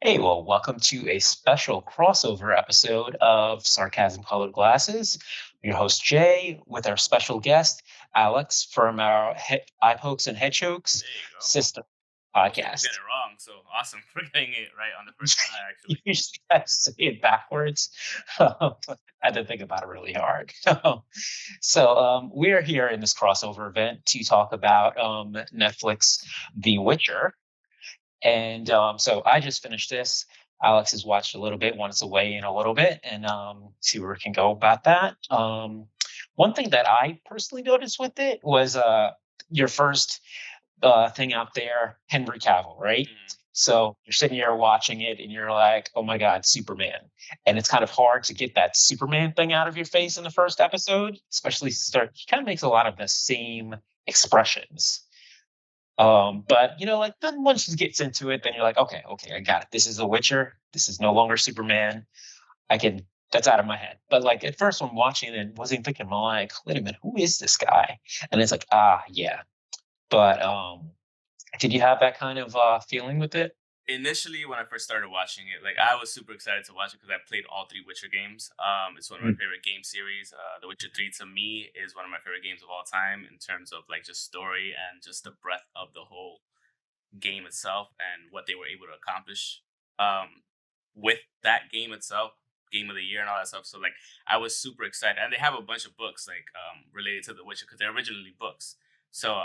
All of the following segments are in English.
Hey, well, welcome to a special crossover episode of Sarcasm Colored Glasses. Your host, Jay, with our special guest, Alex, from our Eye Pokes and Head Chokes There you go. System Most people get podcast. it wrong, so awesome for getting it right on the first try, You actually. usually have to say it backwards. I had to think about it really hard. So, we're here in this crossover event to talk about Netflix The Witcher. And so I just finished this. Alex has watched a little bit, wants to weigh in a little bit and see where we can go about that. One thing that I personally noticed with it was your first thing out there, Henry Cavill, right? Mhm. So you're sitting here watching it and you're like, oh my God, Superman. And it's kind of hard to get that Superman thing out of your face in the first episode, especially start. He kind of makes a lot of the same expressions. But like then once he gets into it, then you're like, okay, okay, I got it. This is a Witcher. This is no longer Superman. I can that's out of my head. But like at first when watching it, wasn't thinking, I'm like, wait a minute, who is this guy? And it's like, yeah. But did you have that kind of feeling with it? Initially, when I first started watching it, like I was super excited to watch it because I played all three Witcher games. It's one of my Mm. favorite game series. The Witcher 3 to me is one of my favorite games of all time in terms of like just story and just the breadth of the whole game itself and what they were able to accomplish with that game itself, game of the year and all that stuff. So like I was super excited, and they have a bunch of books like related to The Witcher because they're originally books. So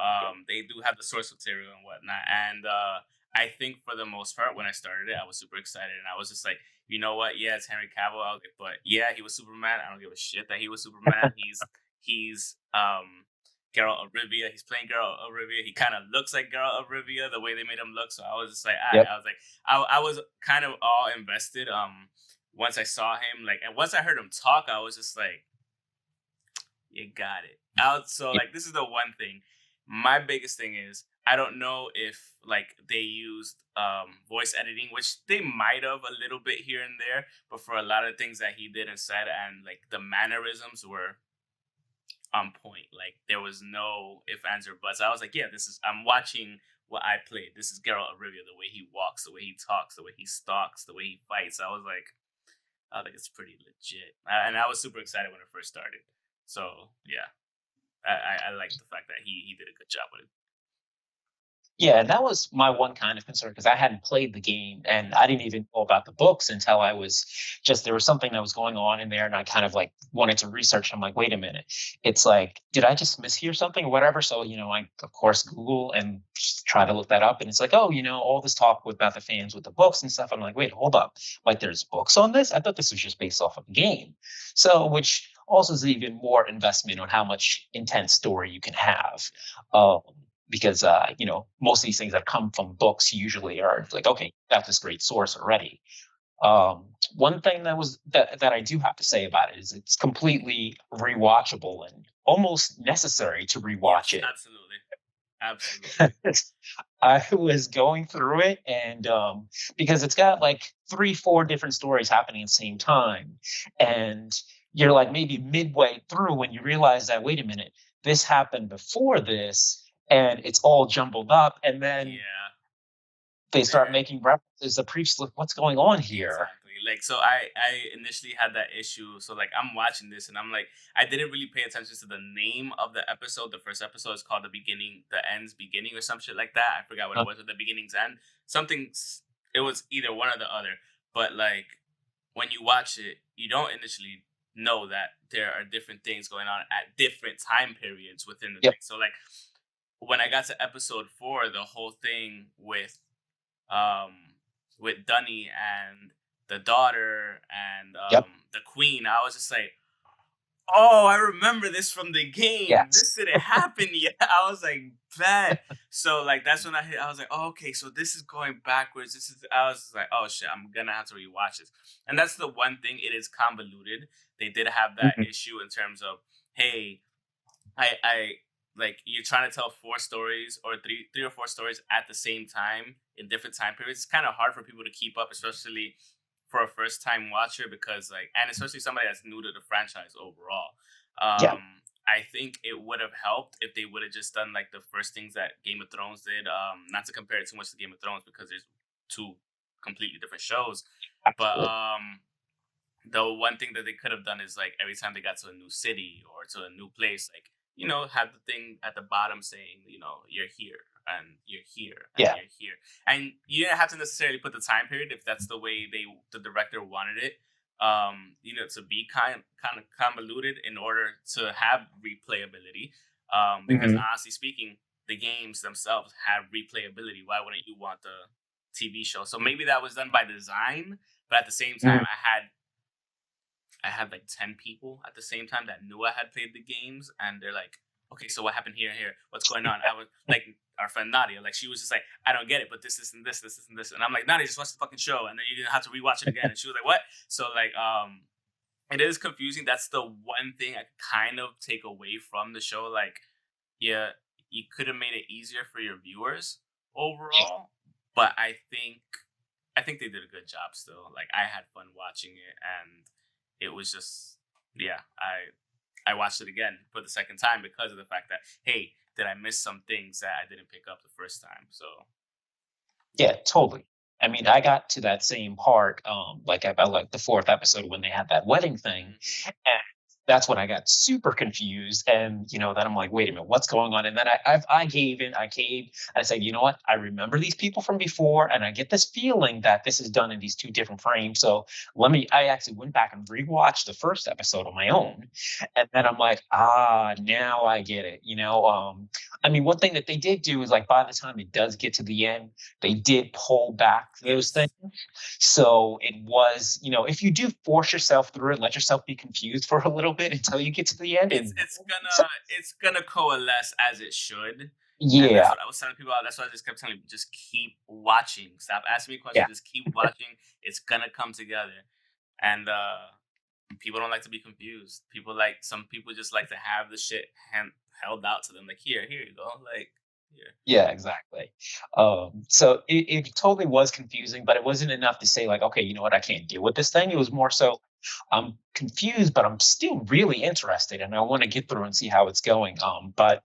they do have the source material and whatnot. And I think for the most part, when I started it, I was super excited, and I was just like, you know what? Yeah, it's Henry Cavill. I was like, but yeah, he was Superman. I don't give a shit that he was Superman. He's Geralt of Rivia. He's playing Geralt of Rivia. He kind of looks like Geralt of Rivia the way they made him look. So I was just like, Yep. I was like, I was kind of all invested. Once I saw him, like, and once I heard him talk, I was just like, you got it. So Yep. like, this is the one thing. My biggest thing is I don't know if like they used voice editing, which they might have a little bit here and there, but for a lot of things that he did and said, and like the mannerisms were on point. Like there was no if, ands, or buts. I was like, yeah, this is. I'm watching what I played. This is Geralt of Rivia. The way he walks, the way he talks, the way he stalks, the way he fights. I think it's pretty legit, and I was super excited when it first started. So yeah, I like the fact that he did a good job with it. Yeah, and that was my one kind of concern because I hadn't played the game and I didn't even know about the books until I was just there was something that was going on in there and I kind of like wanted to research. I'm like, wait a minute. It's like, did I just mishear something or whatever? So, I of course Google and just try to look that up. And it's like, oh, all this talk about the fans with the books and stuff. I'm like, wait, hold up. Like there's books on this? I thought this was just based off of the game. So which also is even more investment on how much intense story you can have. Um, because most of these things that come from books usually are like, okay, you got this great source already. One thing that I do have to say about it is it's completely rewatchable and almost necessary to rewatch Yes, it. absolutely, absolutely. I was going through it and because it's got like 3 4 different stories happening at the same time, and you're like maybe midway through when you realize that, wait a minute, this happened before this, and it's all jumbled up, and then Yeah, they start there. making references to preach, like, what's going on here? Exactly. Like so I initially had that issue. So like I'm watching this and I'm like I didn't really pay attention to the name of the episode. The first episode is called The End's Beginning or some shit like that. I forgot what it Uh, was, or The Beginning's End. It was either one or the other. But like when you watch it, you don't initially know that there are different things going on at different time periods within the yep, thing. So like when I got to episode 4, the whole thing um with Dunny and the daughter and yep, the queen, I was just like, oh, I remember this from the game. yes. This didn't happen yet. I was like, bad. So like that's when I was like, oh, okay, so this is going backwards. I was just like, oh shit, I'm gonna have to rewatch this. And that's the one thing, it is convoluted. They did have that Mhm. issue in terms of, hey, I like you're trying to tell 4 stories or three or 4 stories at the same time in different time periods. It's kind of hard for people to keep up, especially for a first time watcher, because like, and especially somebody that's new to the franchise overall. Yeah, I think it would have helped if they would have just done like the first things that Game of Thrones did. Not to compare it too much to Game of Thrones because there's two completely different shows. But Absolutely. the one thing that they could have done is like every time they got to a new city or to a new place, like have the thing at the bottom saying, you're here and you're here and Yeah. you're here, and you didn't have to necessarily put the time period if that's the way the director wanted it. To be kind of convoluted in order to have replayability. Because Hmm. honestly speaking, the games themselves have replayability. Why wouldn't you want the TV show? So maybe that was done by design, but at the same time, Hmm. I had like 10 people at the same time that knew I had played the games, and they're like, okay, so what happened here and here? What's going on? I was like, our friend Nadia, like, she was just like, I don't get it, but this, and this, and this. And I'm like, Nadia, just watch the fucking show. And then you didn't have to rewatch it again. And she was like, what? So, like, it is confusing. That's the one thing I kind of take away from the show. Like, yeah, you could have made it easier for your viewers overall, but I think they did a good job still. Like, I had fun watching it, and it was just, yeah, I watched it again for the second time because of the fact that, hey, did I miss some things that I didn't pick up the first time? So Yeah, totally. I mean, I got to that same part, like about like the fourth episode when they had that wedding thing, hmm and that's when I got super confused. And then I'm like, wait a minute, what's going on? And then I gave in, I caved, and I said, you know what? I remember these people from before, and I get this feeling that this is done in these two different frames. So let me. I actually went back and rewatched the first episode on my own, and then I'm like, now I get it. I mean, one thing that they did do is like by the time it does get to the end they did pull back those things. yes, So it was, if you do force yourself through it, let yourself be confused for a little bit until you get to the end. it's And it's gonna coalesce as it should. And that's yeah, what I was telling people. That's why I just kept telling people, just keep watching. Stop asking me yeah, questions. Just keep watching. It's gonna come together. And people don't like to be confused. Some people just like to have the shit held out to them. Like, here you go. Like, here. yeah, exactly. So it totally was confusing, but it wasn't enough to say like, okay, you know what, I can't deal with this thing. It was more so I'm confused, but I'm still really interested and I want to get through and see how it's going. But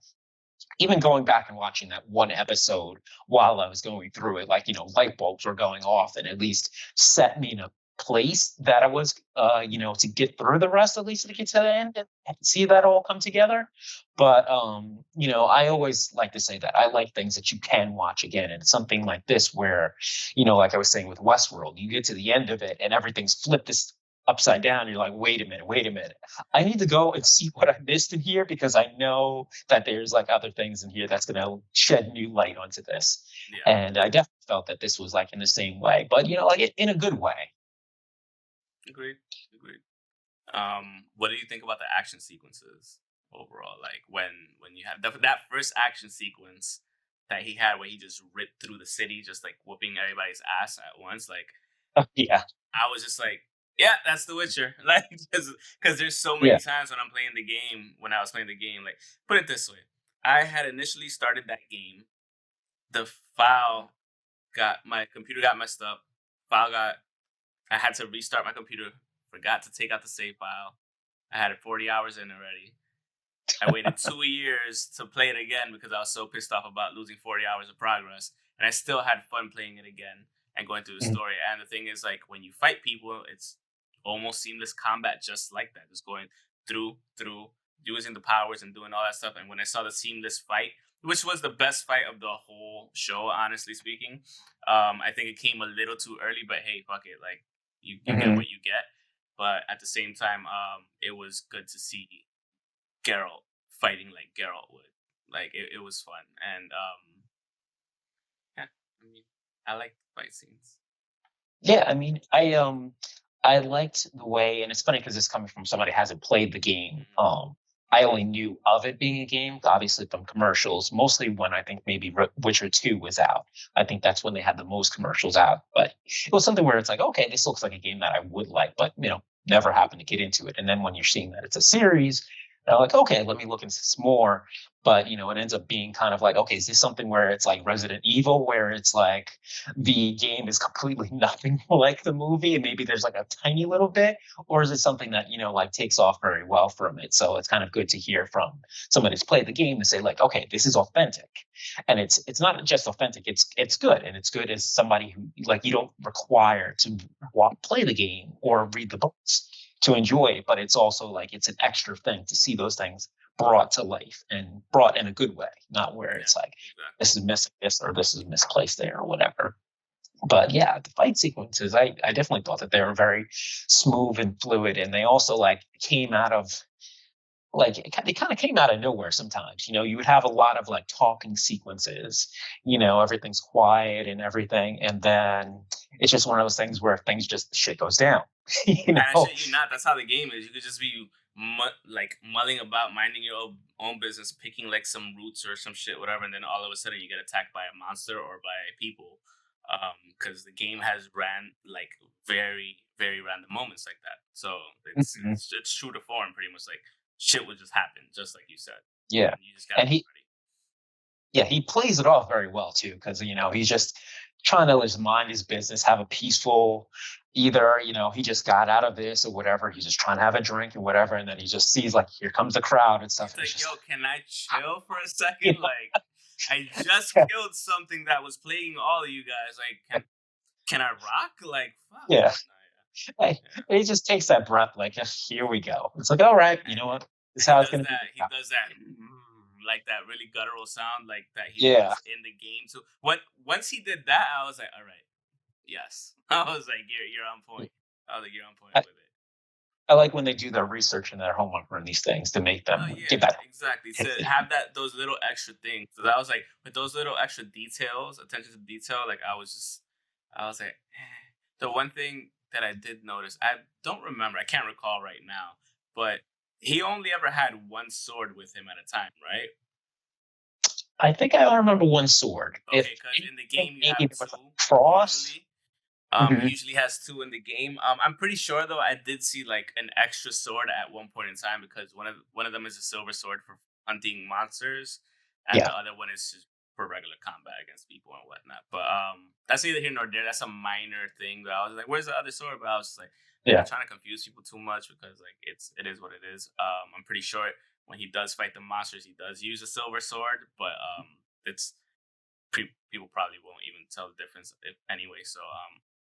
even going back and watching that one episode while I was going through it, like, light bulbs were going off and at least set me in a place that I was, to get through the rest, at least to get to the end and see that all come together. But, I always like to say that I like things that you can watch again. And something like this, where, like I was saying with Westworld, you get to the end of it and everything's flipped this upside down. You're like, wait a minute, wait a minute. I need to go and see what I missed in here because I know that there's like other things in here that's going to shed new light onto this. Yeah, And I definitely felt that this was like in the same way, but like in a good way. agreed, agreed. What do you think about the action sequences overall? Like when you have that first action sequence that he had, where he just ripped through the city, just like whooping everybody's ass at once. Like, Yeah, I was just like, yeah, that's The Witcher. Like, because there's so many yeah, times when I'm playing the game, when I was playing the game, like, put it this way, I had initially started that game. The file my computer got messed up. File got, I had to restart my computer. Forgot to take out the save file. I had it 40 hours in already. I waited 2 years to play it again because I was so pissed off about losing 40 hours of progress. And I still had fun playing it again and going through the mhm, story. And the thing is, like, when you fight people, it's almost seamless combat just like that. Just going through, using the powers and doing all that stuff. And when I saw the seamless fight, which was the best fight of the whole show, honestly speaking, I think it came a little too early, but hey, fuck it. Like, you get mhm. what you get. But at the same time, it was good to see Geralt fighting like Geralt would. Like, it was fun, and yeah, I mean, I like fight scenes. Yeah, I mean, I liked the way, and it's funny because it's coming from somebody who hasn't played the game. Mm-hmm. I only knew of it being a game, obviously from commercials, mostly when I think maybe Witcher 2 was out. I think that's when they had the most commercials out. But it was something where it's like, okay, this looks like a game that I would like, but never happened to get into it. And then when you're seeing that it's a series, And I'm like, okay, let me look into this more. But it ends up being kind of like, okay, is this something where it's like Resident Evil, where it's like the game is completely nothing like the movie, and maybe there's like a tiny little bit, or is it something that like takes off very well from it? So it's kind of good to hear from somebody who's played the game to say like, okay, this is authentic, and it's not just authentic, it's good, and it's good as somebody who like you don't require to play the game or read the books to enjoy it, but it's also like it's an extra thing to see those things brought to life and brought in a good way, not where Yeah, it's like exactly. this is missing this or this is misplaced there or whatever. But yeah, the fight sequences, I definitely thought that they were very smooth and fluid, and they also like came out of like they kind of came out of nowhere sometimes. You would have a lot of like talking sequences, everything's quiet and everything, and then it's just one of those things where things just shit goes down. you And I know shit you not, that's how the game is. You could just be like mulling about, minding your own business, picking like some roots or some shit, whatever, and then all of a sudden you get attacked by a monster or by people. Because the game has ran like very, very random moments like that. So it's Mhm. it's it's true to form, pretty much. Like shit would just happen, just like you said, Yeah. and you just gotta And be he ready. yeah, he plays it off very well too, because he's just trying to just mind his business, have a peaceful, either he just got out of this or whatever. He's just trying to have a drink and whatever, and then he just sees like here comes the crowd and stuff, He's and he's like, just "Yo, can I chill for a you second? know, Like, I just killed something that was plaguing all of you guys. Like, can I rock? Like, fuck." yeah. No, Hey, yeah, yeah. he just takes that breath, like here we go. It's like all right, you And, know what? This is and he how it's does gonna be that. He now. does that. Like that really guttural sound, like that he Yeah, does in the game. So once he did that, I was like, all right, yes. I was like, you're on point. I was like, you're on point I, with it. I like when they do their research and their homework on these things to make Oh them get yeah, that. exactly. To have those little extra things. So I was like, with those little extra details, attention to detail, like I was like, the one thing that I did notice, I don't remember, I can't recall right now, but he only ever had one sword with him at a time, right? I think I remember one sword. If Okay, because in the anything, game you maybe have there was a two cross. usually. He Mhm. usually has two in the game. I'm pretty sure though I did see like an extra sword at one point in time because one of them is a silver sword for hunting monsters, and Yeah, the other one is just for regular combat against people and whatnot. But that's neither here nor there. That's a minor thing. But I was like, "Where's the other sword?" But I was just like, not yeah, trying to confuse people too much because like it is what it is. I'm pretty sure when he does fight the monsters, he does use a silver sword, but it's people probably won't even tell the difference if, anyway. So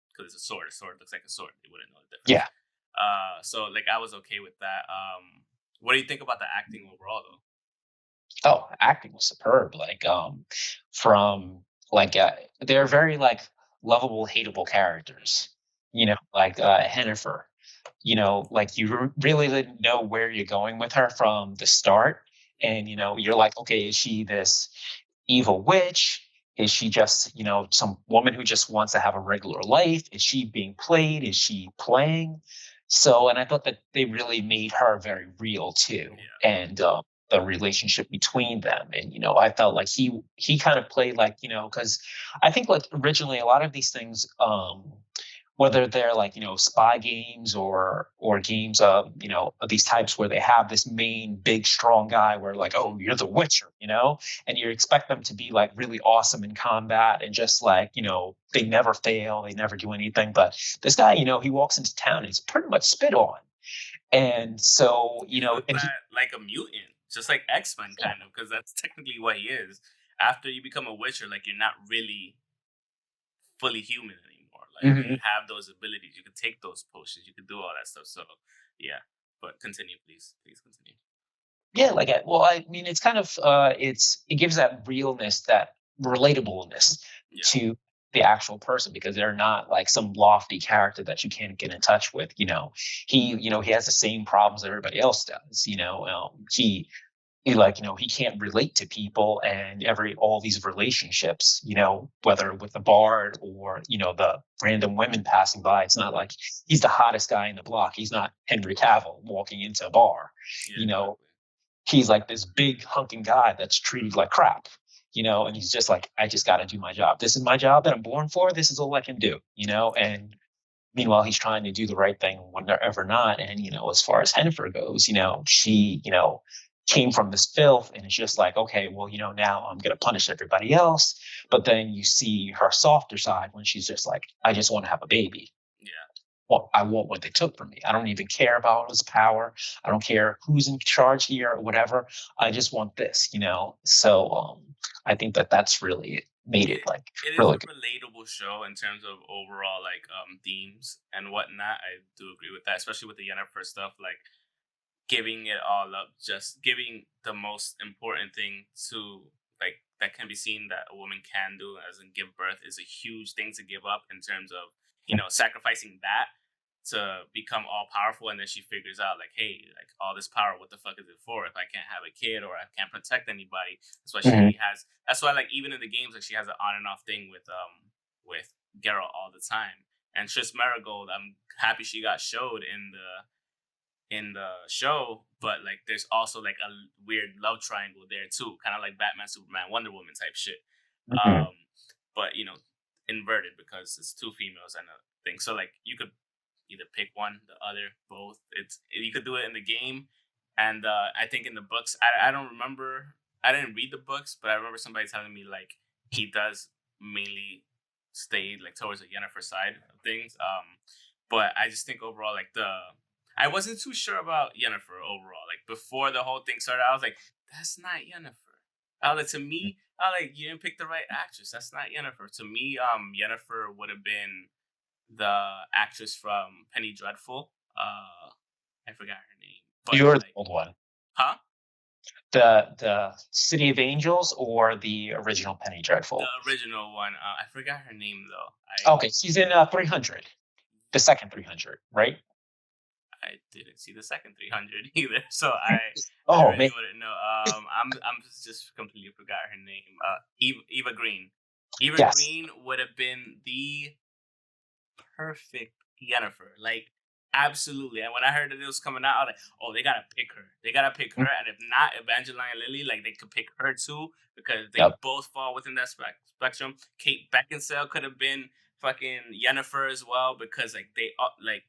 because it's a sword. A sword looks like a sword. They wouldn't know the difference. yeah. So like I was okay with that. What do you think about the acting overall though? Oh, acting was superb. Like, from like they're very like lovable, hateable characters. Mm-hmm. Like Hennifer. Like you really didn't know where you're going with her from the start, and you're like, okay, is she this evil witch? Is she just some woman who just wants to have a regular life? Is she being played? Is she playing? So, and I thought that they really made her very real too, Yeah. and the relationship between them. And I felt like he kind of played like because I think like originally a lot of these things, whether they're like spy games or games of of these types where they have this main big strong guy where like, oh, you're the Witcher, and you expect them to be like really awesome in combat and just like they never fail, they never do anything. But this guy, he walks into town and he's pretty much spit on, and so He looked and he like a mutant, just like X-Men kind of, because that's technically what he is. After you become a Witcher, like you're not really fully human anymore. Like you Mhm. have those abilities. You can take those potions. You can do all that stuff. So yeah. But continue, please. Please continue. Yeah, like well, I mean, it's kind of it gives that realness, that relatableness Yeah. to the actual person because they're not like some lofty character that you can't get in touch with. He has the same problems everybody else does. He like he can't relate to people and every all these relationships. Whether with the bard or the random women passing by. It's not like he's the hottest guy in the block. He's not Henry Cavill walking into a bar. Yeah, You know, exactly. he's like this big hunking guy that's treated like crap, and he's just like, I just got to do my job. This is my job that I'm born for. This is all I can do, and Meanwhile, he's trying to do the right thing when they're ever not. And, as far as Hennifer goes, she, came from this filth and it's just like, okay, well, now I'm going to punish everybody else. But then you see her softer side when she's just like, I just want to have a baby. Yeah. Well, I want what they took from me. I don't even care about his power. I don't care who's in charge here or whatever. I just want this. So I think that that's really made it like It is really a good. relatable show in terms of overall like themes and whatnot. I do agree with that, especially with the Yennefer stuff, like giving it all up, just giving the most important thing to like that can be seen that a woman can do as in give birth is a huge thing to give up in terms of sacrificing that to become all powerful, and then she figures out like, hey, like all this power, what the fuck is it for if I can't have a kid or I can't protect anybody? That's why Mhm. she has. That's why like even in the games, like she has an on and off thing with Geralt all the time. And Triss Marigold, I'm happy she got showed in the show, but like there's also like a weird love triangle there too, kind of like Batman, Superman, Wonder Woman type shit. Mhm. Um, but inverted because it's two females and a thing. So like you could either pick one, the other, both. It's you could do it in the game, and I think in the books, I don't remember. I didn't read the books, but I remember somebody telling me like he does mainly stay like towards the Yennefer side of things. But I just think overall, like I wasn't too sure about Yennefer overall. Like before the whole thing started, I was like, that's not Yennefer. I was like, to me, I was like, you didn't pick the right actress. That's not Yennefer. To me, Yennefer would have been the actress from Penny Dreadful. I forgot her name, but You're the like, old one. huh? The City of Angels or the original Penny The Dreadful? original one. I forgot her name though. Okay, she's in 300, the second 300, right? I didn't see the second 300 either, so I Oh man, really wouldn't know. I'm just completely forgot her name. Eva Green. Eva yes. Green would have been the perfect Yennefer. Like, absolutely. And when I heard that it was coming out, I was like, oh, they gotta pick her. They gotta pick her. And if not, Evangeline Lilly, like they could pick her too because they Yep. both fall within that spectrum. Kate Beckinsale could have been fucking Yennefer as well because like they like,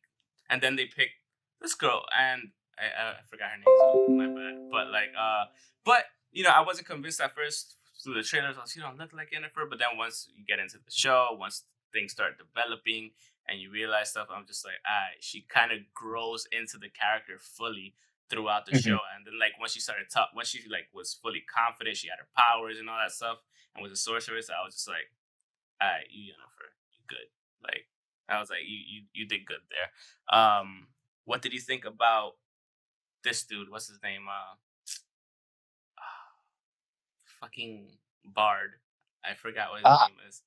and then they picked this girl and I forgot her name too. My bad. But like but I wasn't convinced at first through the trailers. I was nothing like Yennefer. But then once you get into the show, once things start developing and you realize stuff, I'm just like, she kind of grows into the character fully throughout the Mhm. show. And then like once she started once she like was fully confident, she had her powers and all that stuff, and was a sorceress, I was just like, you Jennifer, you good. Like I was like, you did good there. What did you think about this dude? What's his name? Fucking Bard. I forgot what his Uh, name is.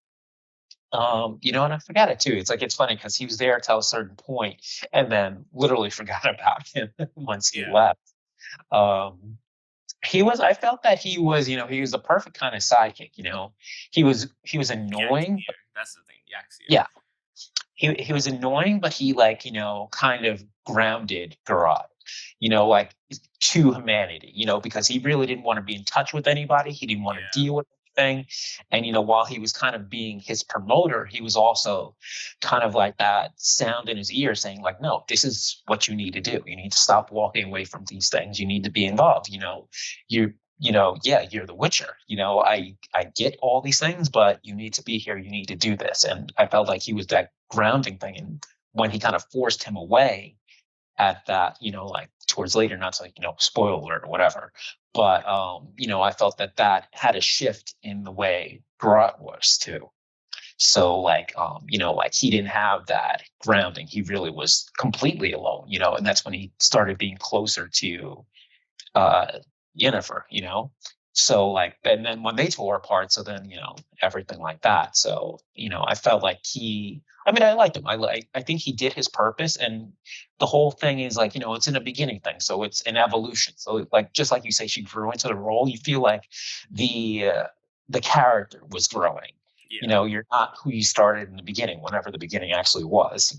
and I forgot it too. It's like it's funny because he was there till a certain point, and then literally forgot about him once he Yeah, left. Um, he was. I felt that he was. He was the perfect kind of sidekick. He was annoying, but Yaxir. That's the thing. Yaxir. yeah, he was annoying, but he like kind of grounded Garrod, like to humanity, because he really didn't want to be in touch with anybody. He didn't want to Yeah, deal with anything. And while he was kind of being his promoter, he was also kind of like that sound in his ear saying like, no, this is what you need to do. You need to stop walking away from these things. You need to be involved. Yeah, you're the Witcher. I get all these things, but you need to be here. You need to do this. And I felt like he was that grounding thing. And when he kind of forced him away at that, like towards later, not to like, spoil alert or whatever, but I felt that that had a shift in the way Geralt was too. So like like he didn't have that grounding. He really was completely alone, and that's when he started being closer to uh Yennefer. So like, and then when they tore apart, so then everything like that. So I felt like I mean, I liked him. I think he did his purpose, and the whole thing is like it's in a beginning thing, so it's an evolution. So like just like you say, she grew into the role. You feel like the uh, the character was growing. yeah. You're not who you started in the beginning, whenever the beginning actually was.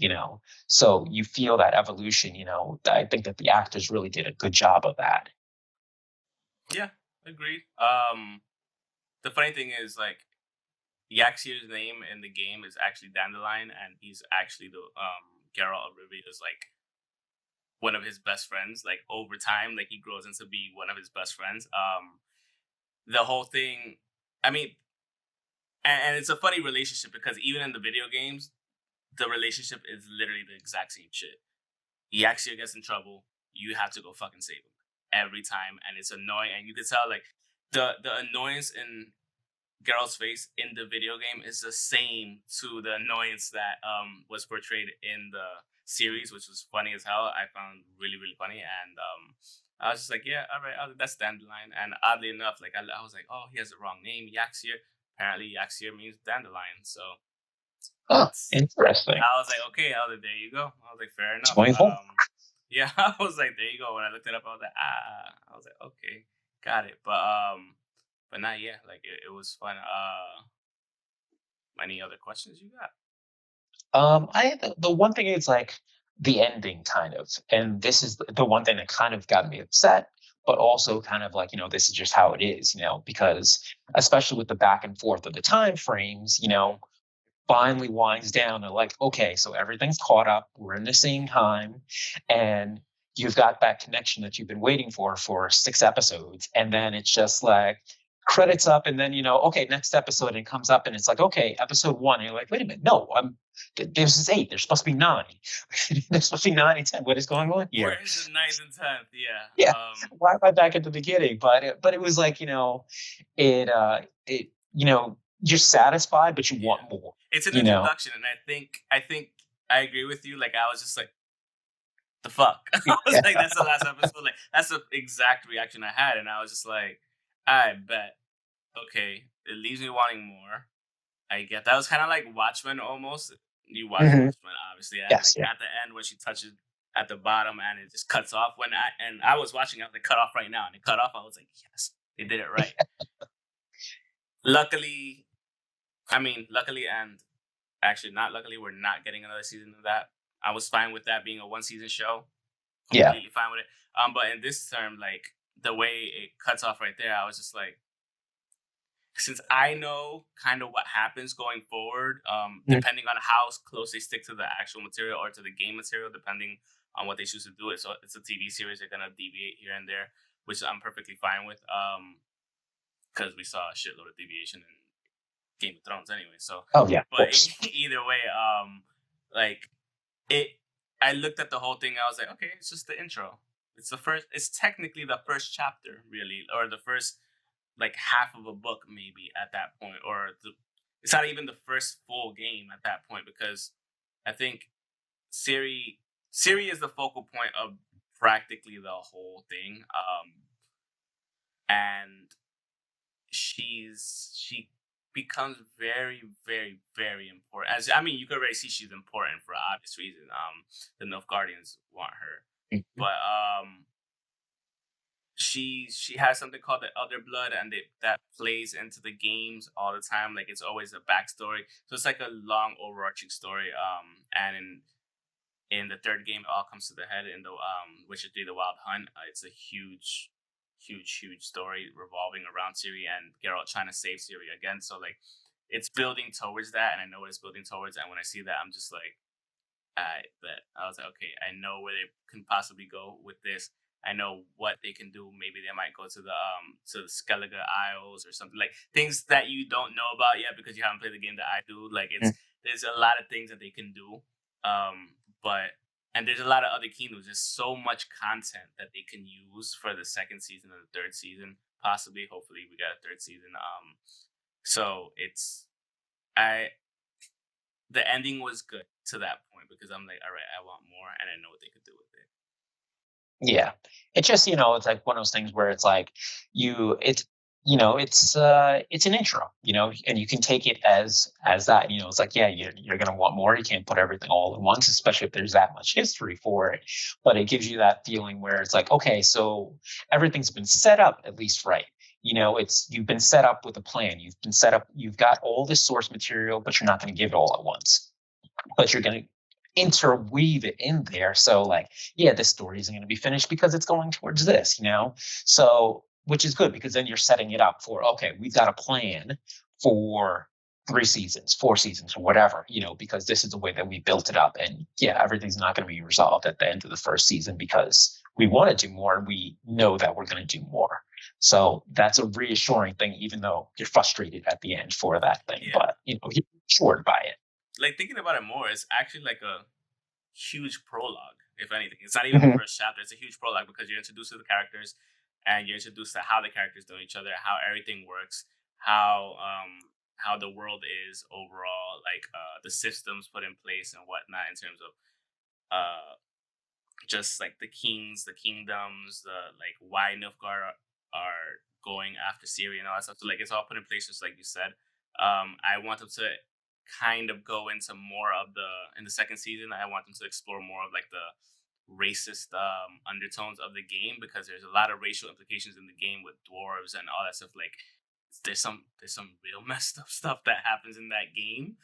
So you feel that evolution. I think that the actors really did a good job of that. Yeah, agreed. The funny thing is, like, Yaxier's name in the game is actually Dandelion, and he's actually the Geralt of Rivia is like one of his best friends. Like over time, like he grows into be one of his best friends. The whole thing, I mean, and it's a funny relationship because even in the video games, the relationship is literally the exact same shit. Yaxia gets in trouble, you have to go fucking save him every time, and it's annoying. And you can tell like the annoyance in Geralt's face in the video game is the same to the annoyance that was portrayed in the series, which was funny as hell. I found really funny, and I was just like, yeah, all right, that's dandelion. And oddly enough, like I was like, oh, he has the wrong name, Yaxir. Apparently, Yaxir means dandelion. So Oh, it's. interesting. I was like, okay, I was like, there you go. I was like, fair enough. 24. Yeah, I was like, there you go. When I looked it up, I was like, I was like, okay, got it. But not yet. Like it was fun. Any other questions you got? The one thing is like the ending kind of, and this is the one thing that kind of got me upset, but also kind of like, this is just how it is, because especially with the back and forth of the time frames, Mm-hmm. finally winds down and like, okay, so everything's caught up. We're in the same time, and you've got that connection that you've been waiting for 6 episodes, and then it's just like credits up, and then okay, next episode, and it comes up, and it's like, okay, episode 1, and you're like, wait a minute, no, this is 8. There's supposed to be 9. There's supposed to be 9 and 10. What is going on here? Where is the ninth and 10th? Yeah. Yeah, why am I back at the beginning? But it was like you're satisfied, but you Yeah. want more. It's an You know. introduction, and I think I agree with you. Like I was just like, the fuck. I was Yeah. like, that's the last episode. Like that's the exact reaction I had, and I was just like, I bet. Okay, it leaves me wanting more. I get that. Was kind of like Watchmen almost. You watch Mhm. Watchmen, obviously, and Yes. like Yeah. at the end when she touches at the bottom and it just cuts off. I was watching, I was like, cut off right now, and it cut off. I was like, yes, they did it right. Luckily, luckily and actually not luckily, we're not getting another season of that. I was fine with that being a one season show. Yeah. Completely fine with it. But in this term, like the way it cuts off right there, I was just like, since I know kind of what happens going forward, Mhm. depending on how close they stick to the actual material or to the game material, depending on what they choose to do it. So it's a TV series; they're gonna deviate here and there, which I'm perfectly fine with. Because we saw a shitload of deviation in Game of Thrones anyway. So, Oh yeah. Of but course. either way, like it, I looked at the whole thing. I was like, okay, it's just the intro. It's the first. It's technically the first chapter, really, or the first like half of a book, maybe at that point, or it's not even the first full game at that point because I think Siri is the focal point of practically the whole thing, and she becomes very important. As you could already see, she's important for obvious reason. The Nilfgaardians want her, Mhm. but she has something called the Elder Blood, and that plays into the games all the time. Like it's always a backstory, so it's like a long overarching story. And in the third game, it all comes to the head in the Witcher 3: The Wild Hunt. It's a huge story revolving around Ciri and Geralt trying to save Ciri again. So like, it's building towards that, and I know what it's building towards. And when I see that, I'm just like, I was like, okay, I know where they can possibly go with this. I know what they can do. Maybe they might go to the Skellige Isles or something, like things that you don't know about yet because you haven't played the game that I do. Like Mhm. there's a lot of things that they can do. But and there's a lot of other kingdoms. There's so much content that they can use for the second season and the third season. Possibly, hopefully, we got a third season. So it's I the ending was good to that point because I'm like, all right, I want more, and I know what they could do with it. Yeah. It's just, it's like one of those things where it's like it's an intro, and you can take it as that, it's like, yeah, you're going to want more. You can't put everything all at once, especially if there's that much history for it. But it gives you that feeling where it's like, okay, so everything's been set up at least right. You've been set up with a plan. You've been set up, you've got all this source material, but you're not going to give it all at once, but you're going to interweave it in there. So like, yeah, this story isn't going to be finished because it's going towards this. So, which is good because then you're setting it up for, okay, we've got a plan for 3 seasons, 4 seasons, or whatever, because this is the way that we built it up. And yeah, everything's not going to be resolved at the end of the first season because we want to do more and we know that we're going to do more. So that's a reassuring thing, even though you're frustrated at the end for that thing, Yeah. but you're reassured by it. Like thinking about it more, it's actually like a huge prologue. If anything, it's not even the Mhm. first chapter. It's a huge prologue because you're introduced to the characters, and you're introduced to how the characters know each other, how everything works, how the world is overall, like the systems put in place and whatnot in terms of uh just like the kings, the kingdoms, the like why Nilfgaard are going after Syria and all that stuff. So like it's all put in place, just like you said. I want them to kind of go into more of in the second season. I want them to explore more of like the racist undertones of the game because there's a lot of racial implications in the game with dwarves and all that stuff. Like there's some real messed up stuff that happens in that game.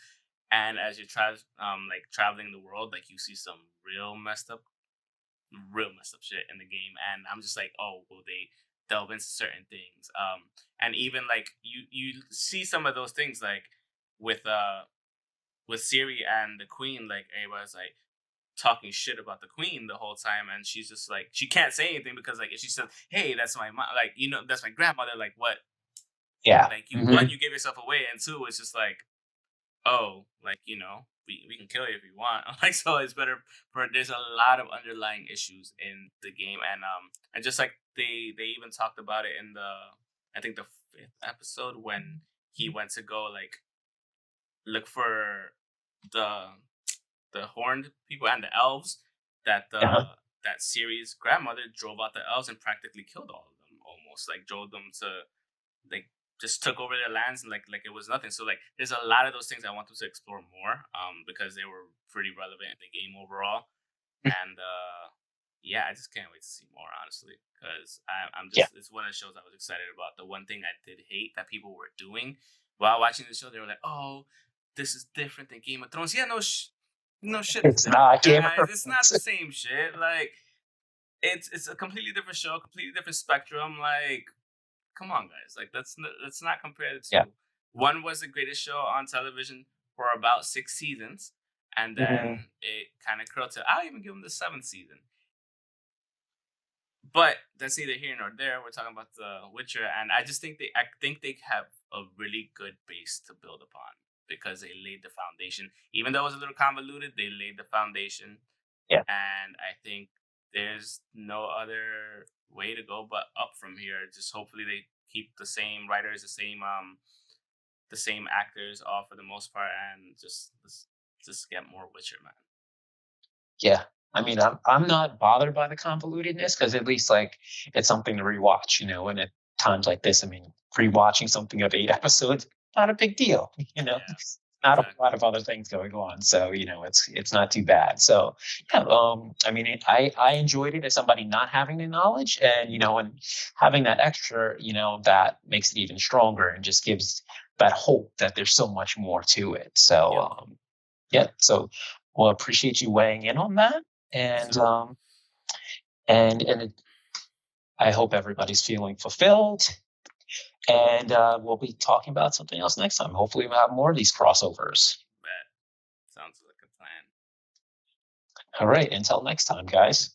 And as you try like traveling the world, like you see some real messed up shit in the game, and I'm just like, oh, will they delve into certain things? And even like you see some of those things like with Siri and the Queen, like everybody's like talking shit about the Queen the whole time, and she's just like she can't say anything because like if she says, "Hey, that's my mom," like that's my grandmother, like what? Yeah. Like Hmm. you gave yourself away, and two, it's just like oh, like we can kill you if you want. Like so, it's better for. There's a lot of underlying issues in the game, and just like they even talked about it in the I think the fifth episode when he went to go like look for the horned people and the elves that Uh-huh. that series grandmother drove out the elves and practically killed all of them almost like drove them to like just took over their lands and like it was nothing. So like there's a lot of those things I want them to explore more because they were pretty relevant in the game overall. And yeah, I just can't wait to see more honestly because I'm Yeah. just it's one of the shows I was excited about. The one thing I did hate that people were doing while watching the show, they were like, "Oh, this is different than Game of Thrones." Yeah, no shit, it's It's different, not Game of guys. It's not Thrones. the same shit. Like it's a completely different show, completely different spectrum. Like come on, guys. Like let's not compare the Yeah. two. One was the greatest show on television for about 6 seasons, and Hmm. then it kind of curled to. I'll even give them the seventh season. But that's neither here nor there. We're talking about The Witcher, and I think they have a really good base to build upon because they laid the foundation. Even though it was a little convoluted, they laid the foundation, Yeah. and I think there's no other way to go but up from here. Just hopefully they keep the same writers, the same actors, all for the most part, and just get more Witcher, man. Yeah. I mean, I'm not bothered by the convolutedness because at least like it's something to rewatch, and at times like this, I mean, rewatching something of 8 episodes, not a big deal, Yeah, not a exactly. lot of other things going on. So, it's not too bad. So yeah, I mean I enjoyed it as somebody not having the knowledge and and having that extra, that makes it even stronger and just gives that hope that there's so much more to it. So Yep. yeah, so well, appreciate you weighing in on that, Yes, and sir. I hope everybody's feeling fulfilled. And we'll be talking about something else next time. Hopefully, we'll have more of these crossovers. Bet. Sounds like a plan. All right, until next time, guys.